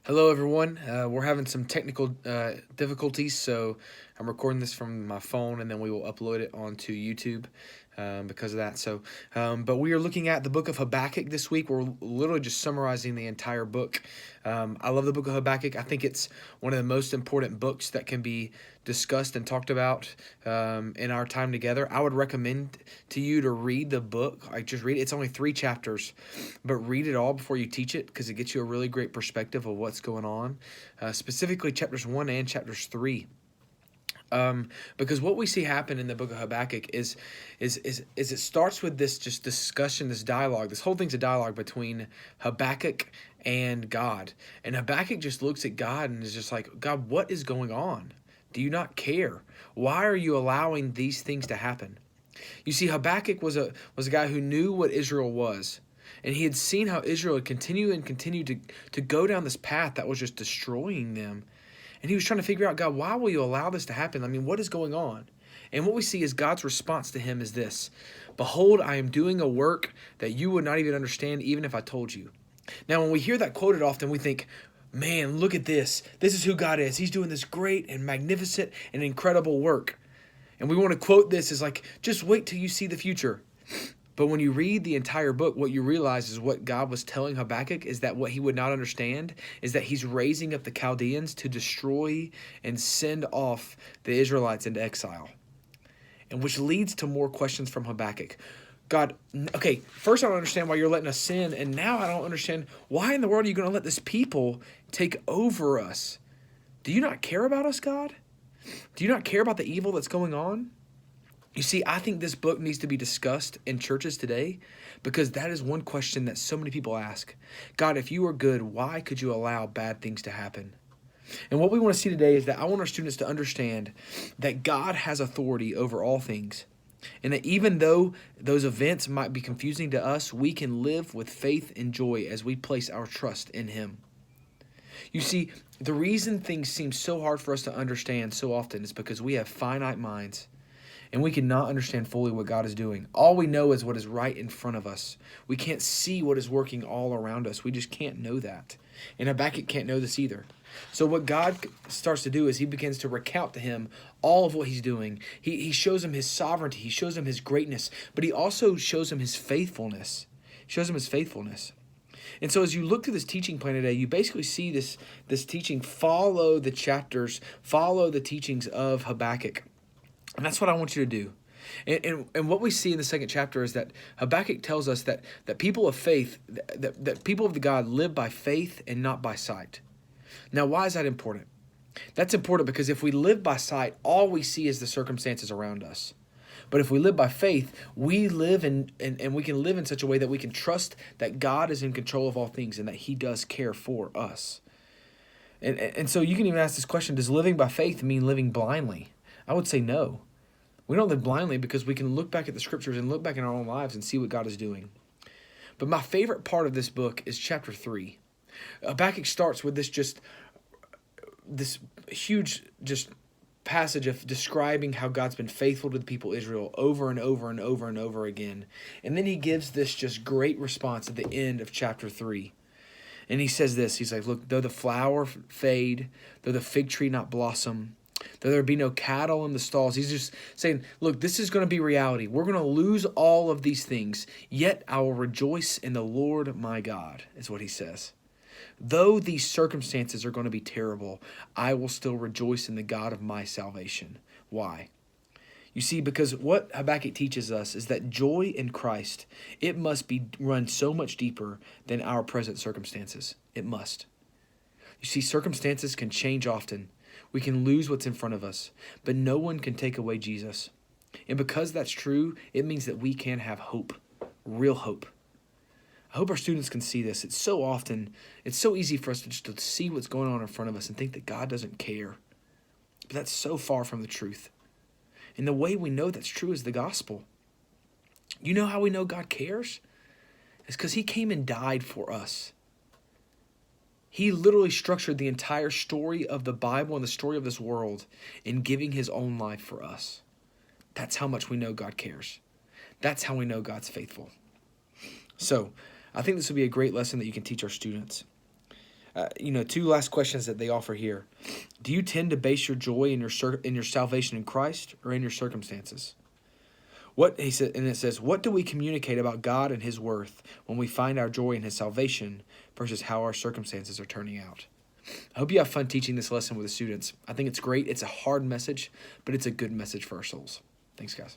Hello, everyone. We're having some technical difficulties, so I'm recording this from my phone, and then we will upload it onto YouTube because of that. But we are looking at the book of Habakkuk this week. We're literally just summarizing the entire book. I love the book of Habakkuk. I think it's one of the most important books that can be discussed and talked about in our time together. I would recommend to you to read the book. Like, just read it. It's only 3 chapters, but read it all before you teach it because it gets you a really great perspective of what's going on, specifically chapters 1 and chapters 3. Because what we see happen in the book of Habakkuk is it starts with this just discussion, this dialogue. This whole thing's a dialogue between Habakkuk and God. And Habakkuk just looks at God and is just like, God, what is going on? Do you not care? Why are you allowing these things to happen? You see, Habakkuk was a guy who knew what Israel was. And he had seen how Israel had continued to go down this path that was just destroying them. And he was trying to figure out, God, why will you allow this to happen? I mean, what is going on? And what we see is God's response to him is this: Behold, I am doing a work that you would not even understand, even if I told you. Now, when we hear that quoted often, we think, man, look at this. This is who God is. He's doing this great and magnificent and incredible work. And we want to quote this as like, just wait till you see the future. But when you read the entire book, what you realize is what God was telling Habakkuk is that what he would not understand is that he's raising up the Chaldeans to destroy and send off the Israelites into exile. And which leads to more questions from Habakkuk. God, okay, first I don't understand why you're letting us sin, and now I don't understand why in the world are you going to let this people take over us? Do you not care about us, God? Do you not care about the evil that's going on? You see, I think this book needs to be discussed in churches today because that is one question that so many people ask. God, if you are good, why could you allow bad things to happen? And what we want to see today is that I want our students to understand that God has authority over all things. And that even though those events might be confusing to us, we can live with faith and joy as we place our trust in Him. You see, the reason things seem so hard for us to understand so often is because we have finite minds. And we cannot understand fully what God is doing. All we know is what is right in front of us. We can't see what is working all around us. We just can't know that. And Habakkuk can't know this either. So what God starts to do is he begins to recount to him all of what he's doing. He shows him his sovereignty. He shows him his greatness. But he also shows him his faithfulness. He shows him his faithfulness. And so as you look through this teaching plan today, you basically see this teaching follow the chapters, follow the teachings of Habakkuk. And that's what I want you to do. And what we see in the second chapter is that Habakkuk tells us that people of faith, that people of the God live by faith and not by sight. Now, why is that important? That's important because if we live by sight, all we see is the circumstances around us. But if we live by faith, we live and we can live in such a way that we can trust that God is in control of all things and that He does care for us. And so you can even ask this question, does living by faith mean living blindly? I would say no. We don't live blindly because we can look back at the scriptures and look back in our own lives and see what God is doing. But my favorite part of this book is chapter 3. Habakkuk starts with this huge passage of describing how God's been faithful to the people of Israel over and over and over and over again. And then he gives this just great response at the end of chapter 3. And he says this, he's like, look, though the flower fade, though the fig tree not blossom, though there be no cattle in the stalls. He's just saying, look, this is going to be reality. We're going to lose all of these things, yet I will rejoice in the Lord my God, is what he says. Though these circumstances are going to be terrible, I will still rejoice in the God of my salvation. Why? You see, because what Habakkuk teaches us is that joy in Christ, it must be run so much deeper than our present circumstances. It must. You see, circumstances can change often. We can lose what's in front of us, but no one can take away Jesus. And because that's true, it means that we can have hope, real hope. I hope our students can see this. It's so easy for us to see what's going on in front of us and think that God doesn't care. But that's so far from the truth. And the way we know that's true is the gospel. You know how we know God cares? It's because He came and died for us. He literally structured the entire story of the Bible and the story of this world in giving His own life for us. That's how much we know God cares. That's how we know God's faithful. So, I think this will be a great lesson that you can teach our students. two last questions that they offer here. Do you tend to base your joy in your salvation in Christ or in your circumstances? What he said, and it says, what do we communicate about God and His worth when we find our joy in His salvation versus how our circumstances are turning out? I hope you have fun teaching this lesson with the students. I think it's great. It's a hard message, but it's a good message for our souls. Thanks, guys.